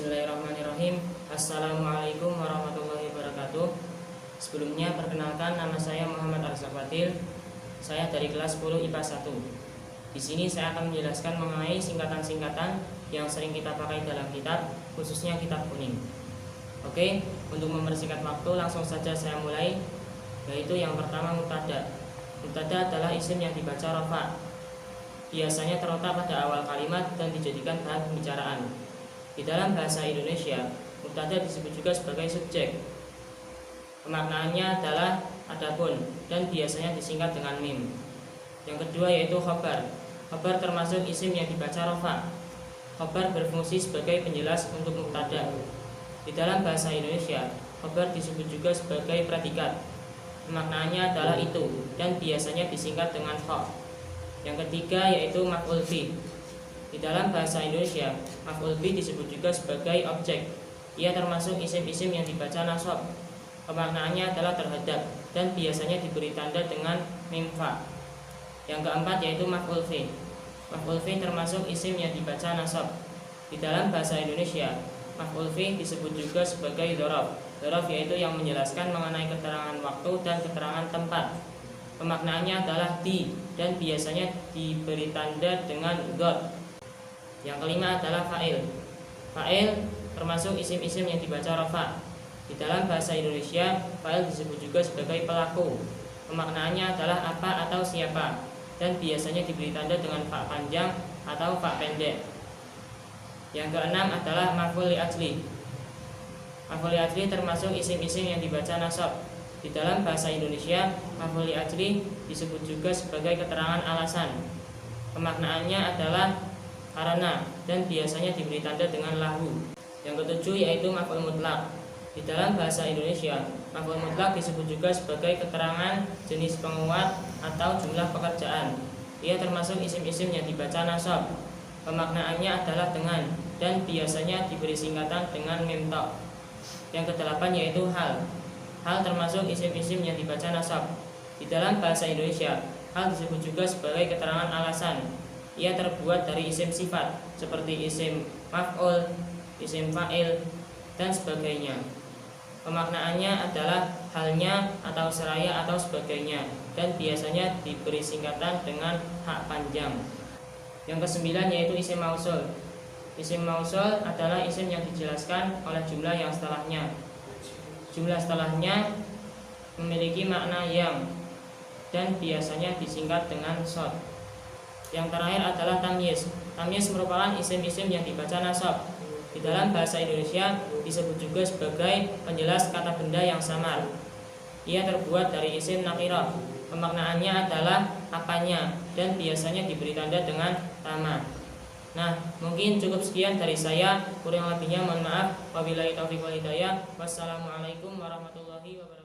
Bismillahirrahmanirrahim. Assalamualaikum warahmatullahi wabarakatuh. Sebelumnya perkenalkan, nama saya Muhammad Arzak Fadil. Saya dari kelas 10 IPA 1. Di sini saya akan menjelaskan mengenai singkatan-singkatan yang sering kita pakai dalam kitab, khususnya kitab kuning. Oke, untuk mempersingkat waktu langsung saja saya mulai, yaitu yang pertama mubtada. Mubtada adalah isim yang dibaca rafa. Biasanya terletak pada awal kalimat dan dijadikan bahan pembicaraan. Di dalam bahasa Indonesia, mubtada disebut juga sebagai subjek. Pemaknaannya adalah adapun dan biasanya disingkat dengan mim. Yang kedua yaitu khobar. Khobar termasuk isim yang dibaca rafa. Khobar berfungsi sebagai penjelas untuk mubtada. Di dalam bahasa Indonesia, khobar disebut juga sebagai predikat. Pemaknaannya adalah itu dan biasanya disingkat dengan kha. Yang ketiga yaitu maf'ul bih. Di dalam bahasa Indonesia, maf'ul bih disebut juga sebagai objek. Ia termasuk isim-isim yang dibaca nasab. Pemaknaannya adalah terhadap dan biasanya diberi tanda dengan mim fa. Yang keempat yaitu maf'ul fi. Maf'ul fi termasuk isim yang dibaca nasab. Di dalam bahasa Indonesia, maf'ul fi disebut juga sebagai dzaraf. Dzaraf yaitu yang menjelaskan mengenai keterangan waktu dan keterangan tempat. Pemaknaannya adalah di dan biasanya diberi tanda dengan god. Yang kelima adalah fa'il. Fa'il termasuk isim-isim yang dibaca rafa. Di dalam bahasa Indonesia, fa'il disebut juga sebagai pelaku. Pemaknaannya adalah apa atau siapa dan biasanya diberi tanda dengan fa panjang atau fa pendek. Yang keenam adalah maf'ul li ajli. Maf'ul li ajli termasuk isim-isim yang dibaca nasab. Di dalam bahasa Indonesia, maf'ul li ajli disebut juga sebagai keterangan alasan. Pemaknaannya adalah karena dan biasanya diberi tanda dengan lahu. Yang ketujuh yaitu maf'ul mutlak. Di dalam bahasa Indonesia, maf'ul mutlak disebut juga sebagai keterangan jenis penguat atau jumlah pekerjaan. Ia termasuk isim-isim yang dibaca nasab. Pemaknaannya adalah dengan dan biasanya diberi singkatan dengan mim ta. Yang kedelapan yaitu hal. Hal termasuk isim-isim yang dibaca nasab. Di dalam bahasa Indonesia, hal disebut juga sebagai keterangan alasan. Ia terbuat dari isim sifat seperti isim maf'ul, isim fa'il, dan sebagainya. Pemaknaannya adalah halnya atau seraya atau sebagainya dan biasanya diberi singkatan dengan hak panjang. Yang kesembilan yaitu isim mausul. Isim mausul adalah isim yang dijelaskan oleh jumlah yang setelahnya. Jumlah setelahnya memiliki makna yang dan biasanya disingkat dengan shad. Yang terakhir adalah tamyiz. Tamyiz merupakan isim-isim yang dibaca nasab. Di dalam bahasa Indonesia disebut juga sebagai penjelas kata benda yang samar. Ia terbuat dari isim nakirah. Pemaknaannya adalah apanya dan biasanya diberi tanda dengan tama. Nah, mungkin cukup sekian dari saya. Kurang lebihnya mohon maaf. Wabillahi taufiq wal hidayah. Wassalamualaikum warahmatullahi wabarakatuh.